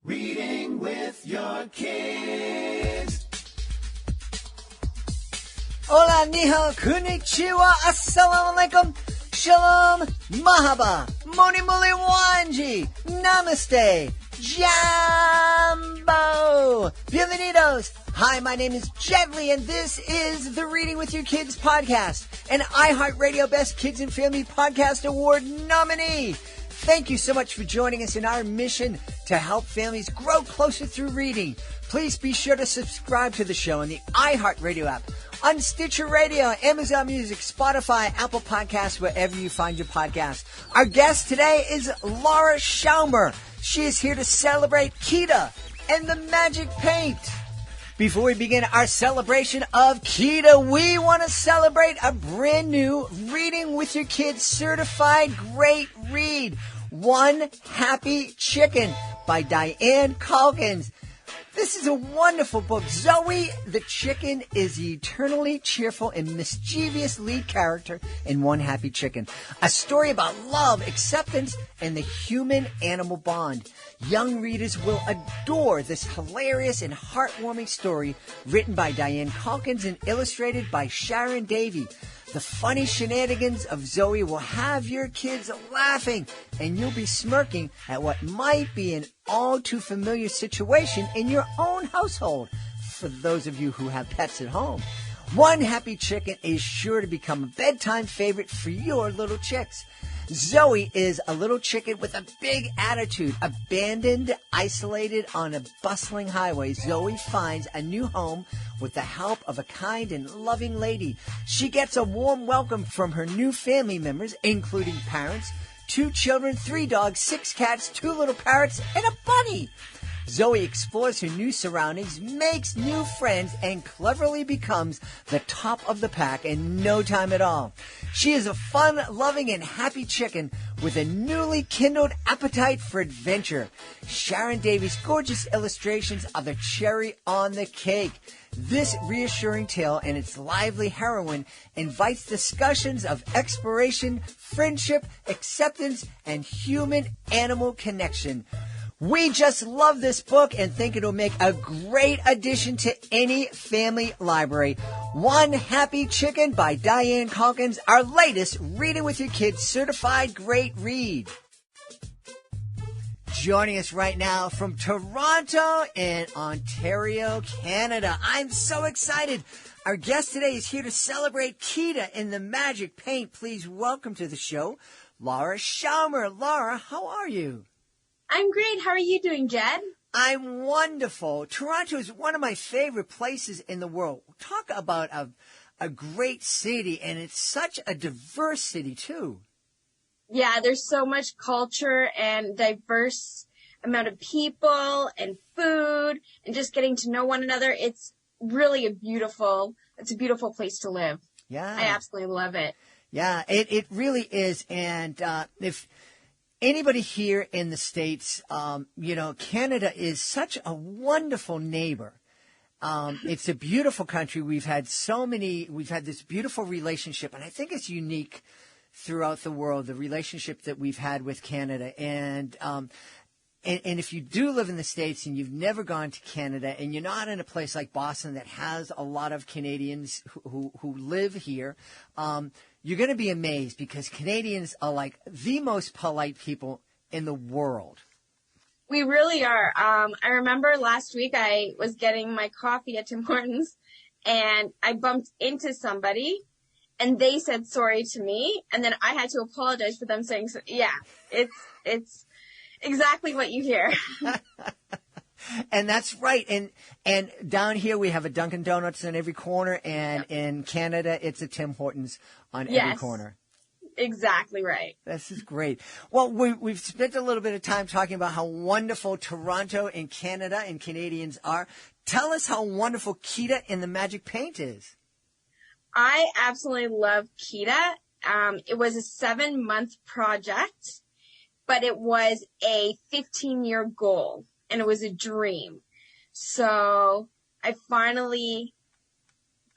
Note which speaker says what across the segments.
Speaker 1: Reading with your kids.
Speaker 2: Hola, niho, konnichiwa, assalamu alaikum, shalom, mahaba, moni muli wanji, namaste, jambo, bienvenidos. Hi, my name is Gently, and this is the Reading with Your Kids podcast, an iHeartRadio Best Kids and Family Podcast Award nominee. Thank you so much for joining us in our mission to help families grow closer through reading. Please be sure to subscribe to the show on the iHeartRadio app, on Stitcher Radio, Amazon Music, Spotify, Apple Podcasts, wherever you find your podcast. Our guest today is Laura Schaumer. She is here to celebrate Kita and the Magic Paint. Before we begin our celebration of Keita, we want to celebrate a brand new Reading with Your Kids certified great read, One Happy Chicken by Diane Culkins. This is a wonderful book. Zoe the chicken is the eternally cheerful and mischievous lead character in One Happy Chicken, a story about love, acceptance, and the human-animal bond. Young readers will adore this hilarious and heartwarming story written by Diane Culkins and illustrated by Sharon Davey. The funny shenanigans of Zoe will have your kids laughing, and you'll be smirking at what might be an all-too-familiar situation in your own household, for those of you who have pets at home. One Happy Chicken is sure to become a bedtime favorite for your little chicks. Zoe is a little chicken with a big attitude. Abandoned, isolated on a bustling highway, Zoe finds a new home with the help of a kind and loving lady. She gets a warm welcome from her new family members, including parents, 2 children, 3 dogs, 6 cats, 2 little parrots, and a bunny. Zoe explores her new surroundings, makes new friends, and cleverly becomes the top of the pack in no time at all. She is a fun, loving, and happy chicken with a newly kindled appetite for adventure. Sharon Davies' gorgeous illustrations are the cherry on the cake. This reassuring tale and its lively heroine invites discussions of exploration, friendship, acceptance, and human-animal connection. We just love this book and think it'll make a great addition to any family library. One Happy Chicken by Diane Culkins, our latest Reading with Your Kids certified great read. Joining us right now from Toronto in Ontario, Canada. I'm so excited. Our guest today is here to celebrate Keita in the Magic Paint. Please welcome to the show, Laura Schaumer. Laura, how are you?
Speaker 3: I'm great. How are you doing, Jed?
Speaker 2: I'm wonderful. Toronto is one of my favorite places in the world. Talk about a great city, and it's such a diverse city, too.
Speaker 3: Yeah, there's so much culture and diverse amount of people and food and just getting to know one another. It's really a beautiful place to live.
Speaker 2: Yeah.
Speaker 3: I absolutely love it.
Speaker 2: Yeah, it really is. And if anybody here in the States, Canada is such a wonderful neighbor. It's a beautiful country. We've had this beautiful relationship, and I think it's unique throughout the world, the relationship that we've had with Canada. And if you do live in the States and you've never gone to Canada and you're not in a place like Boston that has a lot of Canadians who live here, you're going to be amazed because Canadians are like the most polite people in the world.
Speaker 3: We really are. I remember last week I was getting my coffee at Tim Hortons and I bumped into somebody and they said sorry to me. And then I had to apologize for them saying, so. Yeah, it's exactly what you hear.
Speaker 2: And that's right. And down here we have a Dunkin' Donuts on every corner, and in Canada it's a Tim Hortons on every corner.
Speaker 3: Exactly right.
Speaker 2: This is great. Well, we've spent a little bit of time talking about how wonderful Toronto and Canada and Canadians are. Tell us how wonderful Keita in the Magic Paint is.
Speaker 3: I absolutely love Keita. It was a 7-month project, but it was a 15-year goal. And it was a dream. So I finally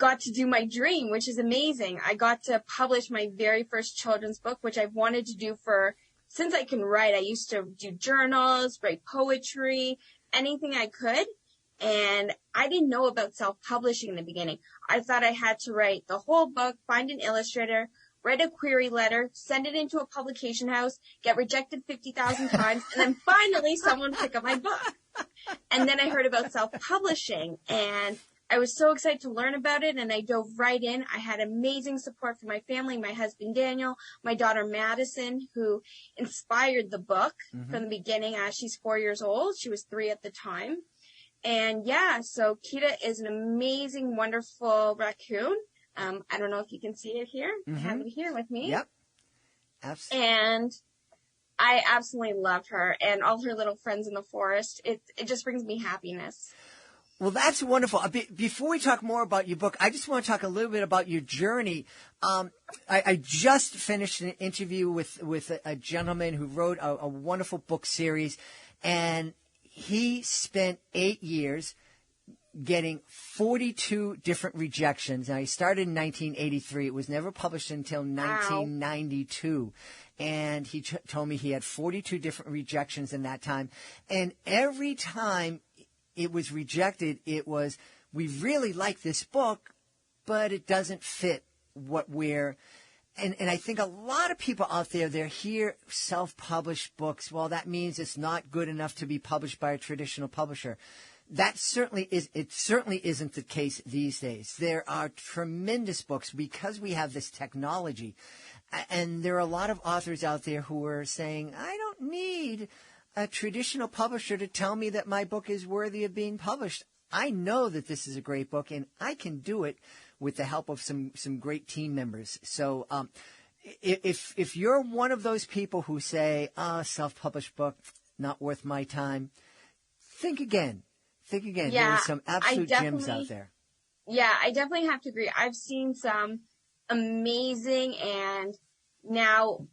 Speaker 3: got to do my dream, which is amazing. I got to publish my very first children's book, which I've wanted to do for since I can write, I used to do journals, write poetry, anything I could. And I didn't know about self-publishing in the beginning. I thought I had to write the whole book, find an illustrator, write a query letter, send it into a publication house, get rejected 50,000 times, and then finally someone pick up my book. And then I heard about self-publishing, and I was so excited to learn about it, and I dove right in. I had amazing support from my family, my husband Daniel, my daughter Madison, who inspired the book from the beginning. She's 4 years old. She was 3 at the time. And yeah, so Keita is an amazing, wonderful raccoon. I don't know if you can see it here. I have it here with me.
Speaker 2: Yep. Absolutely.
Speaker 3: And I absolutely love her and all her little friends in the forest. It just brings me happiness.
Speaker 2: Well, that's wonderful. Before we talk more about your book, I just want to talk a little bit about your journey. I just finished an interview with a gentleman who wrote a wonderful book series, and he spent 8 years getting 42 different rejections. Now, he started in 1983. It was never published until 1992. And he told me he had 42 different rejections in that time. And every time it was rejected, it was, we really like this book, but it doesn't fit what we're... And I think a lot of people out there, they're here, self-published books. Well, that means it's not good enough to be published by a traditional publisher. That certainly isn't the case these days. There are tremendous books because we have this technology. And there are a lot of authors out there who are saying, I don't need a traditional publisher to tell me that my book is worthy of being published. I know that this is a great book, and I can do it with the help of some great team members. So if you're one of those people who say, self-published book, not worth my time, think again. Yeah, there's some absolute gems out there.
Speaker 3: Yeah, I definitely have to agree. I've seen some amazing and now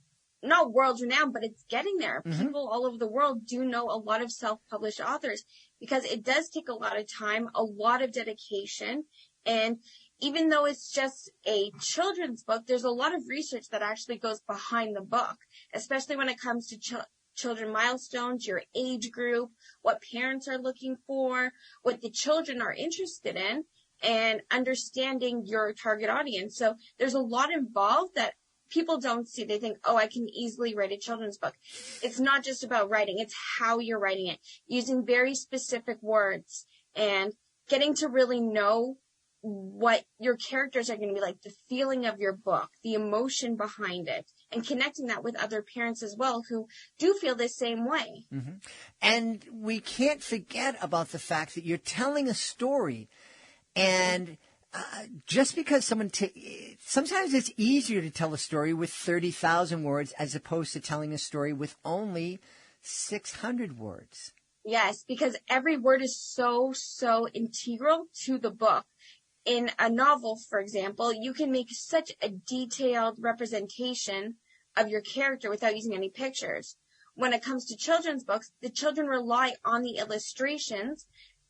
Speaker 3: not world renowned, but it's getting there. People all over the world do know a lot of self-published authors because it does take a lot of time, a lot of dedication, and even though it's just a children's book, there's a lot of research that actually goes behind the book, especially when it comes to children milestones, your age group, what parents are looking for, what the children are interested in, and understanding your target audience. So there's a lot involved that people don't see. They think, I can easily write a children's book. It's not just about writing. It's how you're writing it, using very specific words and getting to really know what your characters are going to be like, the feeling of your book, the emotion behind it, and connecting that with other parents as well who do feel the same way.
Speaker 2: And we can't forget about the fact that you're telling a story, and just because sometimes it's easier to tell a story with 30,000 words as opposed to telling a story with only 600 words.
Speaker 3: Yes, because every word is so integral to the book. In a novel, for example, you can make such a detailed representation of your character without using any pictures. When it comes to children's books, the children rely on the illustrations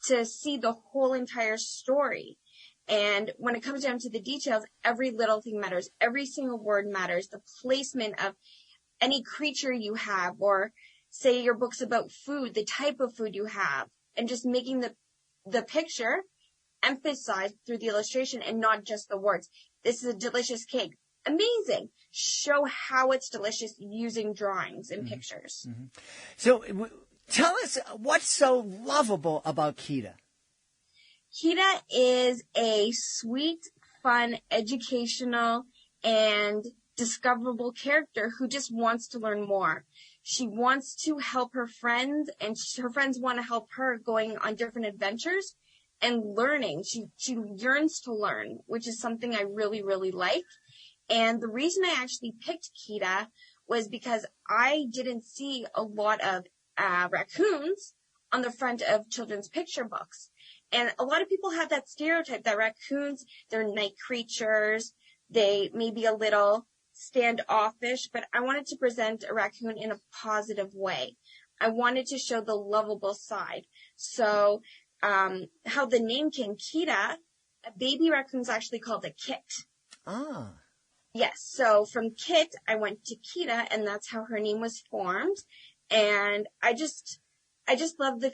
Speaker 3: to see the whole entire story. And when it comes down to the details, every little thing matters. Every single word matters. The placement of any creature you have, or say your book's about food, the type of food you have, and just making the picture emphasized through the illustration and not just the words. This is a delicious cake. Amazing. Show how it's delicious using drawings and pictures.
Speaker 2: So tell us what's so lovable about Keita.
Speaker 3: Keita is a sweet, fun, educational, and discoverable character who just wants to learn more. She wants to help her friends, and her friends want to help her going on different adventures and learning. She yearns to learn, which is something I really, really like. And the reason I actually picked Keita was because I didn't see a lot of raccoons on the front of children's picture books. And a lot of people have that stereotype that raccoons, they're night creatures, they may be a little standoffish, but I wanted to present a raccoon in a positive way. I wanted to show the lovable side. So how the name came, Keita, a baby raccoon's actually called a kit.
Speaker 2: Ah.
Speaker 3: Yes. So from Kit, I went to Keita, and that's how her name was formed. And I just love the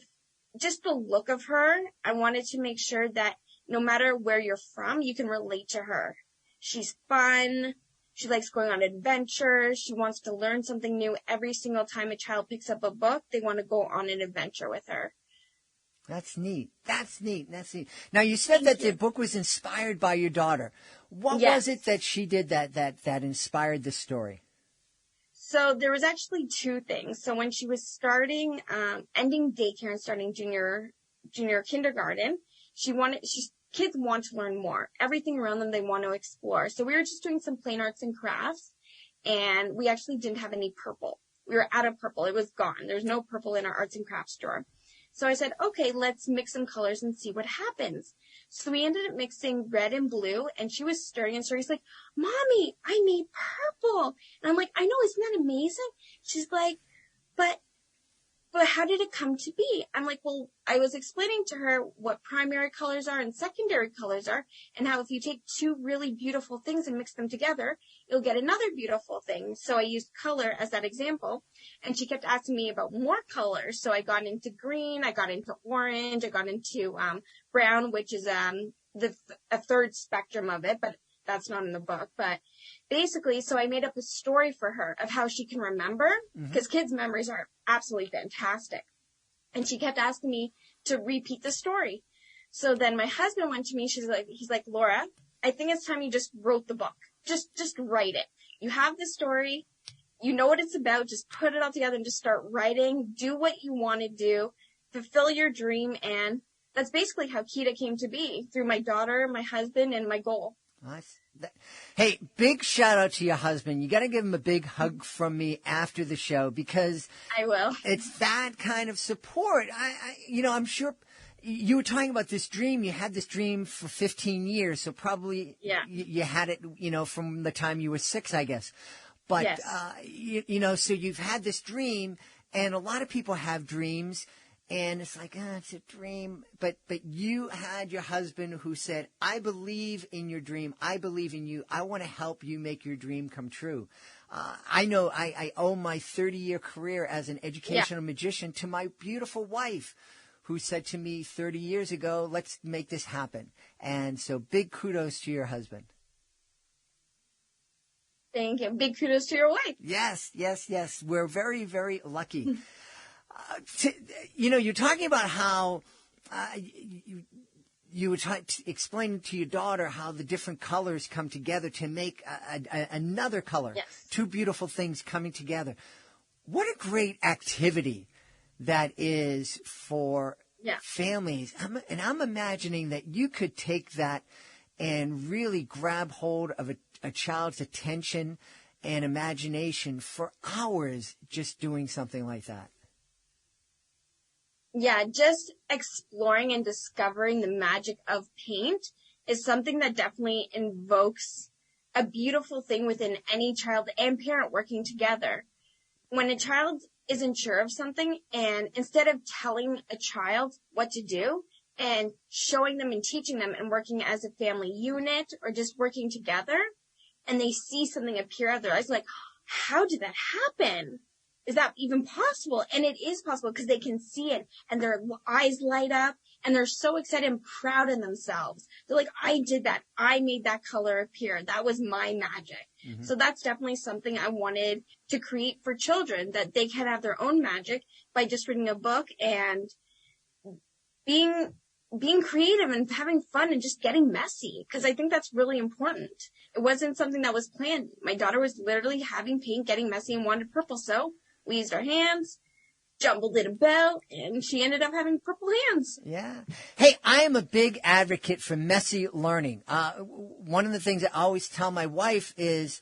Speaker 3: look of her. I wanted to make sure that no matter where you're from, you can relate to her. She's fun. She likes going on adventures. She wants to learn something new every single time a child picks up a book. They want to go on an adventure with her.
Speaker 2: That's neat. That's neat. Now, you said that the book was inspired by your daughter. What was it that she did that inspired the story?
Speaker 3: So there was actually two things. So when she was ending daycare and starting junior kindergarten, kids want to learn more. Everything around them they want to explore. So we were just doing some plain arts and crafts, and we actually didn't have any purple. We were out of purple. It was gone. There was no purple in our arts and crafts drawer. So I said, okay, let's mix some colors and see what happens. So we ended up mixing red and blue, and she was stirring and stirring. She's like, Mommy, I made purple. And I'm like, I know, isn't that amazing? She's like, but how did it come to be? I'm like, well, I was explaining to her what primary colors are and secondary colors are, and how if you take two really beautiful things and mix them together, you'll get another beautiful thing. So I used color as that example, and she kept asking me about more colors. So I got into green, I got into orange, I got into brown, which is a third spectrum of it, but that's not in the book. But basically, so I made up a story for her of how she can remember, because kids' memories are absolutely fantastic. And she kept asking me to repeat the story. So then my husband went to me, he's like, Laura, I think it's time you just wrote the book. Just write it. You have the story. You know what it's about. Just put it all together and just start writing. Do what you want to do. Fulfill your dream. And that's basically how Keita came to be, through my daughter, my husband, and my goal.
Speaker 2: Hey, big shout out to your husband. You got to give him a big hug from me after the show, because
Speaker 3: I will.
Speaker 2: It's that kind of support. I'm sure you were talking about this dream. You had this dream for 15 years, so probably you had it, from the time you were 6, I guess. But
Speaker 3: yes.
Speaker 2: So you've had this dream, and a lot of people have dreams. And it's like, it's a dream. But you had your husband who said, I believe in your dream. I believe in you. I want to help you make your dream come true. I know I owe my 30-year career as an educational magician to my beautiful wife, who said to me 30 years ago, let's make this happen. And so big kudos to your husband.
Speaker 3: Thank you. Big kudos to your wife.
Speaker 2: Yes. We're very, very lucky. You're talking about how you were explaining to your daughter how the different colors come together to make another color.
Speaker 3: Yes.
Speaker 2: Two beautiful things coming together. What a great activity that is for families. I'm imagining that you could take that and really grab hold of a child's attention and imagination for hours just doing something like that.
Speaker 3: Yeah, just exploring and discovering the magic of paint is something that definitely invokes a beautiful thing within any child and parent working together. When a child isn't sure of something, and instead of telling a child what to do and showing them and teaching them and working as a family unit or just working together, and they see something appear out of their eyes, like, how did that happen? Is that even possible? And it is possible because they can see it and their eyes light up and they're so excited and proud of themselves. They're like, I did that. I made that color appear. That was my magic. Mm-hmm. So that's definitely something I wanted to create for children, that they can have their own magic by just reading a book and being creative and having fun and just getting messy, because I think that's really important. It wasn't something that was planned. My daughter was literally having paint, getting messy, and wanted purple, so we used our hands, jumbled it about, and she ended up having purple hands.
Speaker 2: Yeah. Hey, I am a big advocate for messy learning. One of the things I always tell my wife is,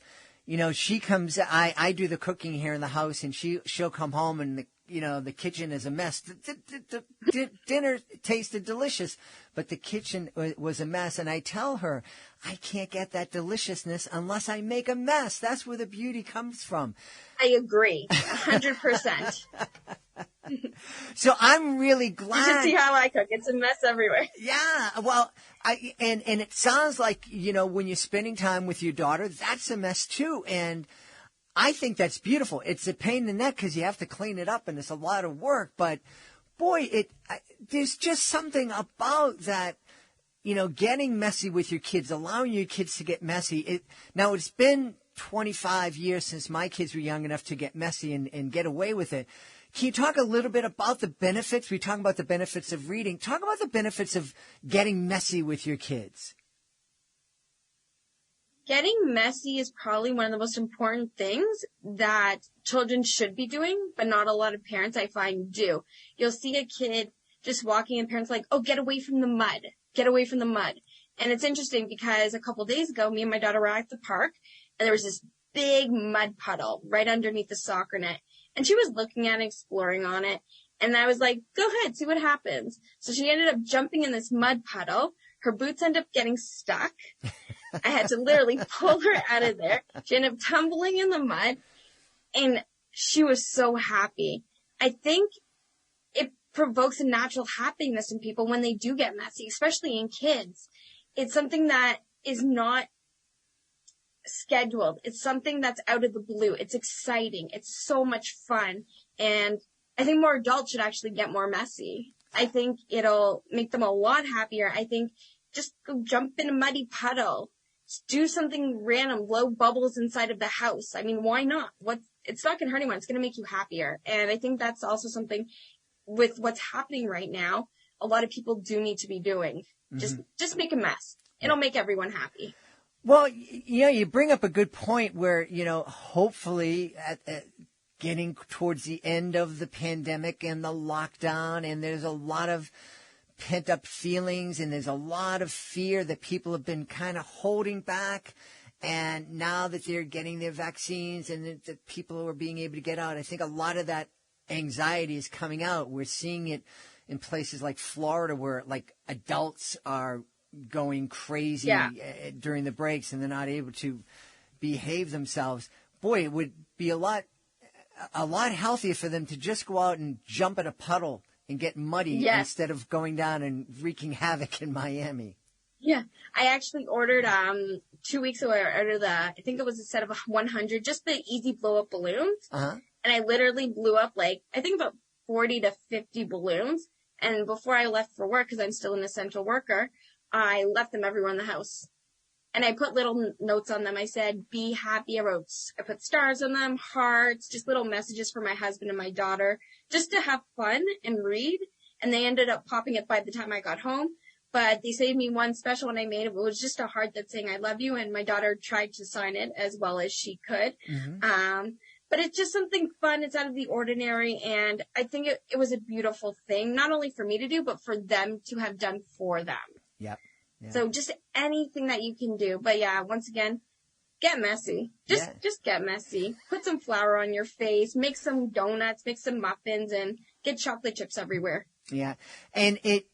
Speaker 2: she comes, I do the cooking here in the house, and she'll come home and the kitchen is a mess. The dinner tasted delicious, but the kitchen was a mess. And I tell her, I can't get that deliciousness unless I make a mess. That's where the beauty comes from.
Speaker 3: I agree, 100%.
Speaker 2: So I'm really glad.
Speaker 3: You should see how I cook. It's a mess everywhere.
Speaker 2: Yeah. Well, and it sounds like, when you're spending time with your daughter, that's a mess too. And I think that's beautiful. It's a pain in the neck because you have to clean it up and it's a lot of work. But boy, there's just something about that, getting messy with your kids, allowing your kids to get messy. Now it's been 25 years since my kids were young enough to get messy and get away with it. Can you talk a little bit about the benefits? We talk about the benefits of reading. Talk about the benefits of getting messy with your kids.
Speaker 3: Getting messy is probably one of the most important things that children should be doing, but not a lot of parents, I find, do. You'll see a kid just walking and parents like, oh, get away from the mud. Get away from the mud. And it's interesting because a couple days ago, me and my daughter were at the park, and there was this big mud puddle right underneath the soccer net. And she was looking at it, exploring on it. And I was like, go ahead, see what happens. So she ended up jumping in this mud puddle. Her boots ended up getting stuck. I had to literally pull her out of there. She ended up tumbling in the mud. And she was so happy. I think it provokes a natural happiness in people when they do get messy, especially in kids. It's something that is not scheduled. It's something that's out of the blue. It's exciting. It's so much fun. And I think more adults should actually get more messy. I think it'll make them a lot happier. I think just go jump in a muddy puddle. Just do something random, blow bubbles inside of the house. I mean, why not? It's not going to hurt anyone. It's going to make you happier. And I think that's also something with what's happening right now, a lot of people do need to be doing. Mm-hmm. Just make a mess. It'll make everyone happy.
Speaker 2: Well, you bring up a good point where, hopefully at getting towards the end of the pandemic and the lockdown, and there's a lot of pent-up feelings and there's a lot of fear that people have been kind of holding back. And now that they're getting their vaccines and that people are being able to get out, I think a lot of that anxiety is coming out. We're seeing it in places like Florida where like adults are going crazy during the breaks and they're not able to behave themselves. Boy, it would be a lot healthier for them to just go out and jump in a puddle and get muddy instead of going down and wreaking havoc in Miami.
Speaker 3: Yeah, I actually ordered 2 weeks ago. I ordered I think it was a set of 100, just the easy blow up balloons. Uh-huh. And I literally blew up I think about 40 to 50 balloons. And before I left for work, because I'm still an essential worker, I left them everywhere in the house. And I put little notes on them. I said, be happy. I put stars on them, hearts, just little messages for my husband and my daughter, just to have fun and read. And they ended up popping it by the time I got home. But they saved me one special one I made. It was just a heart that's saying, I love you. And my daughter tried to sign it as well as she could. Mm-hmm. But it's just something fun. It's out of the ordinary. And I think it was a beautiful thing, not only for me to do, but for them to have done for them.
Speaker 2: Yep. Yeah.
Speaker 3: So just anything that you can do. But yeah, once again, get messy. Just get messy. Put some flour on your face. Make some donuts. Make some muffins. And get chocolate chips everywhere.
Speaker 2: Yeah. And it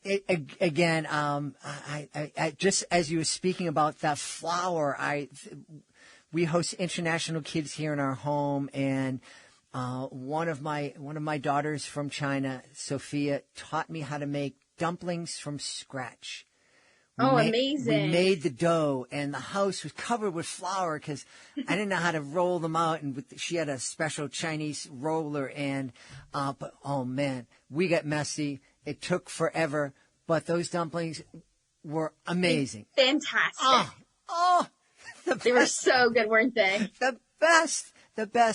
Speaker 2: again, I just as you were speaking about that flour, we host international kids here in our home, and one of my daughters from China, Sophia, taught me how to make dumplings from scratch.
Speaker 3: Amazing.
Speaker 2: We made the dough, and the house was covered with flour because I didn't know how to roll them out, and she had a special Chinese roller, and but oh man, we got messy. It took forever, but those dumplings were amazing.
Speaker 3: Fantastic. They were so good, weren't they?
Speaker 2: The best.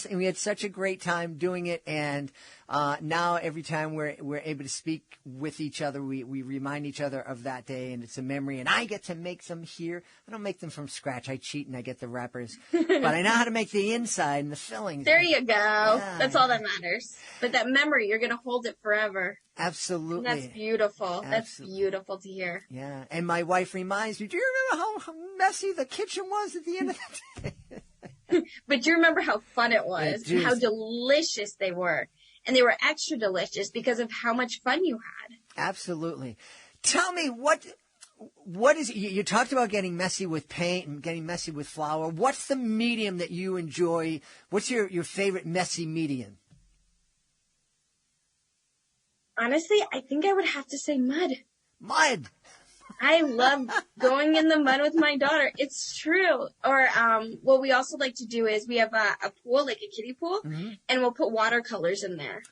Speaker 2: And we had such a great time doing it. And now every time we're able to speak with each other, we remind each other of that day, and it's a memory. And I get to make them here. I don't make them from scratch. I cheat and I get the wrappers. But I know how to make the inside and the fillings.
Speaker 3: There you go. Yeah. That's all that matters. But that memory, you're going to hold it forever.
Speaker 2: Absolutely.
Speaker 3: And that's beautiful. That's beautiful to hear.
Speaker 2: Yeah. And my wife reminds me, do you remember how messy the kitchen was at the end of the day?
Speaker 3: But do you remember how fun it was and how delicious they were? And they were extra delicious because of how much fun you had. Absolutely.
Speaker 2: Tell me, what is you talked about getting messy with paint and getting messy with flour. What's the medium that you enjoy? What's your favorite messy medium?
Speaker 3: Honestly, I think I would have to say mud.
Speaker 2: Mud.
Speaker 3: I love going in the mud with my daughter. It's true. Or what we also like to do is we have a pool, like a kiddie pool, and we'll put watercolors in there.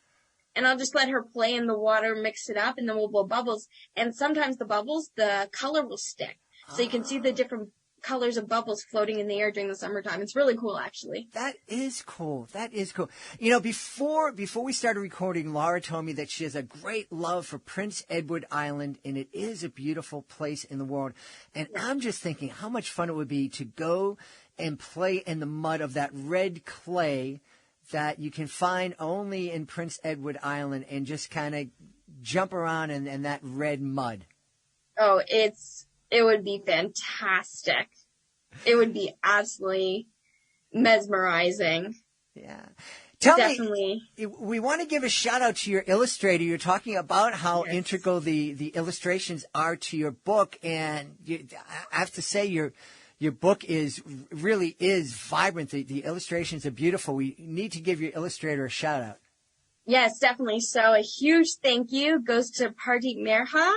Speaker 3: And I'll just let her play in the water, mix it up, and then we'll blow bubbles. And sometimes the bubbles, the color will stick. So you can see the different colors of bubbles floating in the air during the summertime. It's really cool, actually.
Speaker 2: That is cool. That is cool. You know, before we started recording, Laura told me that she has a great love for Prince Edward Island, and it is a beautiful place in the world. And I'm just thinking how much fun it would be to go and play in the mud of that red clay that you can find only in Prince Edward Island and just kind of jump around in that red mud.
Speaker 3: Oh, it would be fantastic. It would be absolutely mesmerizing.
Speaker 2: Yeah. Tell
Speaker 3: Definitely.
Speaker 2: me, we want to give a shout out to your illustrator. You're talking about how integral the illustrations are to your book. And I have to say your book really is vibrant. The illustrations are beautiful. We need to give your illustrator a shout out.
Speaker 3: Yes, definitely. So a huge thank you goes to Pardeep Merha.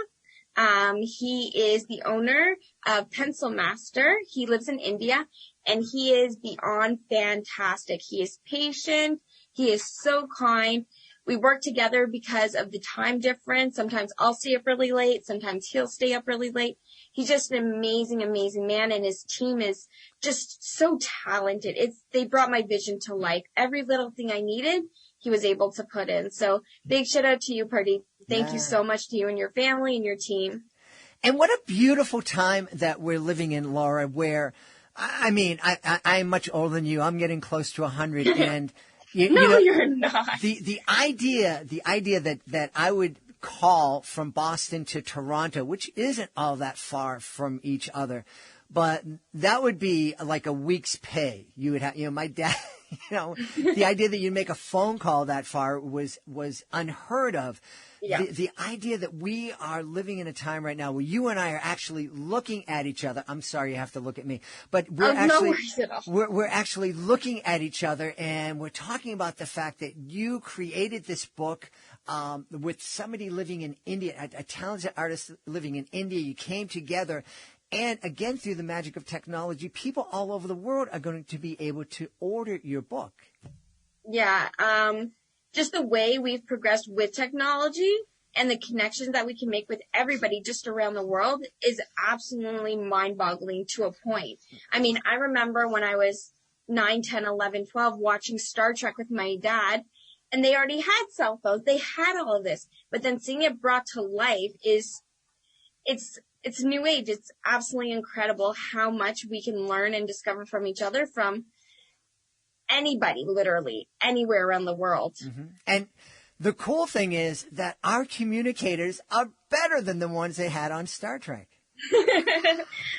Speaker 3: He is the owner of Pencil Master. He lives in India, and he is beyond fantastic. He is patient. He is so kind. We work together because of the time difference. Sometimes I'll stay up really late. Sometimes he'll stay up really late. He's just an amazing, amazing man, and his team is just so talented. They brought my vision to life. Every little thing I needed, he was able to put in. So big shout out to you, Pardeep. Thank you so much to you and your family and your team.
Speaker 2: And what a beautiful time that we're living in, Laura, where, I mean, I'm much older than you. I'm getting close to 100. And
Speaker 3: you're not.
Speaker 2: The idea that I would call from Boston to Toronto, which isn't all that far from each other, but that would be like a week's pay. You would have, my dad, the idea that you'd make a phone call that far was unheard of. Yeah. The idea that we are living in a time right now where you and I are actually looking at each other. I'm sorry you have to look at me, but we're actually looking at each other, and we're talking about the fact that you created this book with somebody living in India, a talented artist living in India. You came together, and again, through the magic of technology, people all over the world are going to be able to order your book.
Speaker 3: Yeah. Just the way we've progressed with technology and the connections that we can make with everybody just around the world is absolutely mind-boggling to a point. I mean, I remember when I was 9, 10, 11, 12 watching Star Trek with my dad, and they already had cell phones. They had all of this. But then seeing it brought to life it's new age. It's absolutely incredible how much we can learn and discover from each other, from anybody, literally, anywhere around the world.
Speaker 2: Mm-hmm. And the cool thing is that our communicators are better than the ones they had on Star Trek.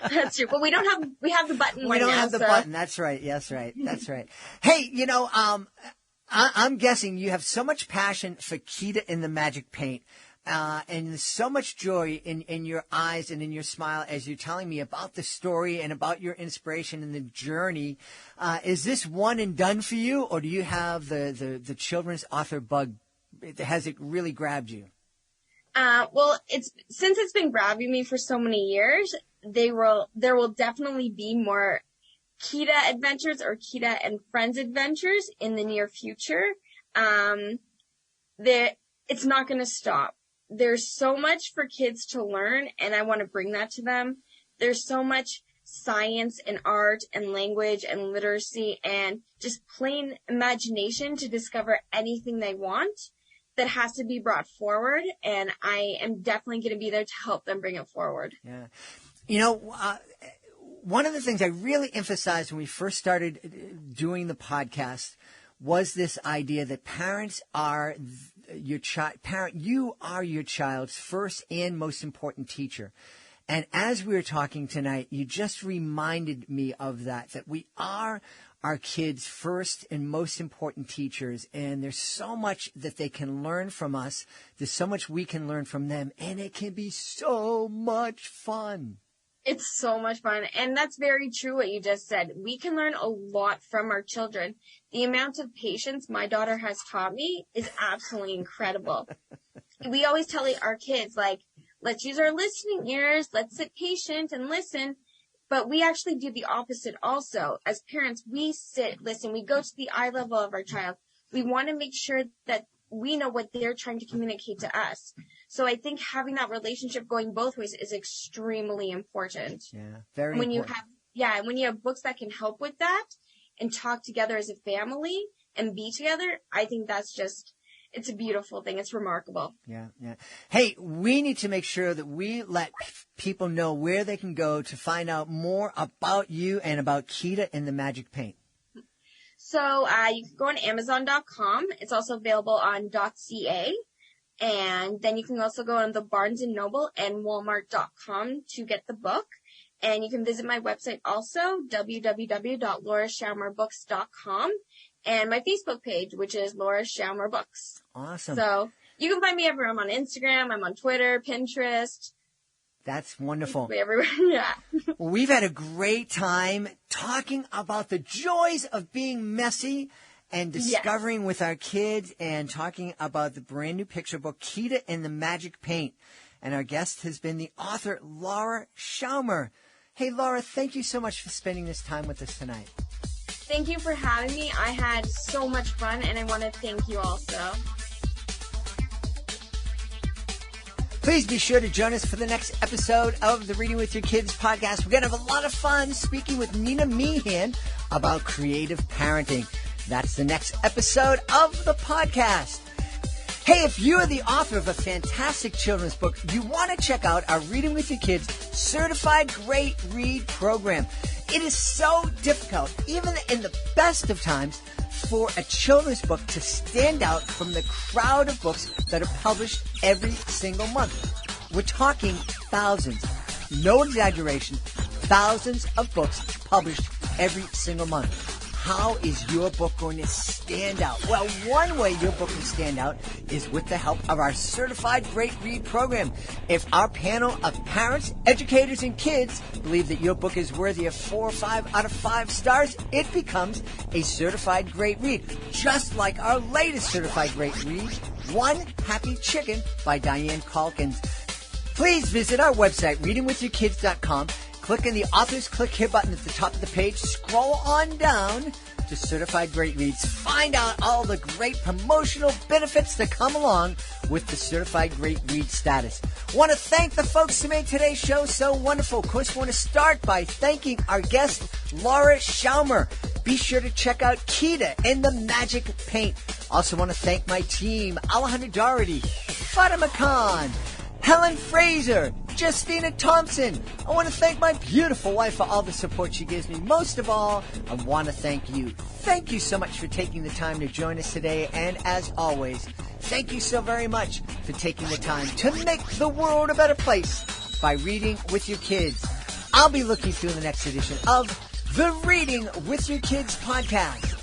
Speaker 3: That's true. But we have the button.
Speaker 2: We don't have the button. That's right. Yes, right. That's right. Hey, I'm guessing you have so much passion for Keita in the Magic Paint. And so much joy in your eyes and in your smile as you're telling me about the story and about your inspiration and the journey. Is this one and done for you, or do you have the children's author bug? Has it really grabbed you?
Speaker 3: Well, since it's been grabbing me for so many years, there will definitely be more Keita adventures or Keita and Friends adventures in the near future. It's not going to stop. There's so much for kids to learn, and I want to bring that to them. There's so much science and art and language and literacy and just plain imagination to discover anything they want that has to be brought forward, and I am definitely going to be there to help them bring it forward.
Speaker 2: Yeah. One of the things I really emphasized when we first started doing the podcast was this idea that parents are your you are your child's first and most important teacher. And as we were talking tonight, you just reminded me of that we are our kids' first and most important teachers. And there's so much that they can learn from us. There's so much we can learn from them. And it can be so much fun.
Speaker 3: It's so much fun. And that's very true what you just said. We can learn a lot from our children. The amount of patience my daughter has taught me is absolutely incredible. we always tell our kids, like, let's use our listening ears, let's sit patient and listen. But we actually do the opposite also. As parents, we sit, listen, we go to the eye level of our child. We want to make sure that we know what they're trying to communicate to us. So I think having that relationship going both ways is extremely important.
Speaker 2: Yeah, very
Speaker 3: when
Speaker 2: important.
Speaker 3: When you have books that can help with that and talk together as a family and be together, I think that's just, it's a beautiful thing. It's remarkable.
Speaker 2: Yeah, yeah. Hey, we need to make sure that we let people know where they can go to find out more about you and about Keita and the Magic Paint.
Speaker 3: So you can go on Amazon.com. It's also available on .ca. And then you can also go on the Barnes & Noble and Walmart.com to get the book. And you can visit my website also, www.lauraschaumerbooks.com. And my Facebook page, which is Laura Schaumer Books.
Speaker 2: Awesome.
Speaker 3: So you can find me everywhere. I'm on Instagram. I'm on Twitter, Pinterest.
Speaker 2: That's wonderful.
Speaker 3: Everywhere. Yeah.
Speaker 2: Well, we've had a great time talking about the joys of being messy and discovering with our kids and talking about the brand new picture book, Keita and the Magic Paint. And our guest has been the author, Laura Schaumer. Hey, Laura, thank you so much for spending this time with us tonight.
Speaker 3: Thank you for having me. I had so much fun, and I want to thank you also.
Speaker 2: Please be sure to join us for the next episode of the Reading with Your Kids podcast. We're going to have a lot of fun speaking with Nina Meehan about creative parenting. That's the next episode of the podcast. Hey, if you are the author of a fantastic children's book, you want to check out our Reading with Your Kids Certified Great Read program. It is so difficult, even in the best of times, for a children's book to stand out from the crowd of books that are published every single month. We're talking thousands, no exaggeration, thousands of books published every single month. How is your book going to stand out? Well, one way your book can stand out is with the help of our Certified Great Read program. If our panel of parents, educators, and kids believe that your book is worthy of 4 or 5 out of 5 stars, it becomes a Certified Great Read. Just like our latest Certified Great Read, One Happy Chicken by Diane Culkins. Please visit our website, readingwithyourkids.com. Click on the Authors Click Here button at the top of the page. Scroll on down to Certified Great Reads. Find out all the great promotional benefits that come along with the Certified Great Read status. Want to thank the folks who made today's show so wonderful. Of course, want to start by thanking our guest, Laura Schaumer. Be sure to check out Keita and the Magic Paint. Also want to thank my team, Alejandro Doherty, Fatima Khan, Helen Fraser, Justina Thompson. I want to thank my beautiful wife for all the support she gives me. Most of all, I want to thank you. Thank you so much for taking the time to join us today. And as always, thank you so very much for taking the time to make the world a better place by reading with your kids. I'll be looking through the next edition of the Reading with Your Kids podcast.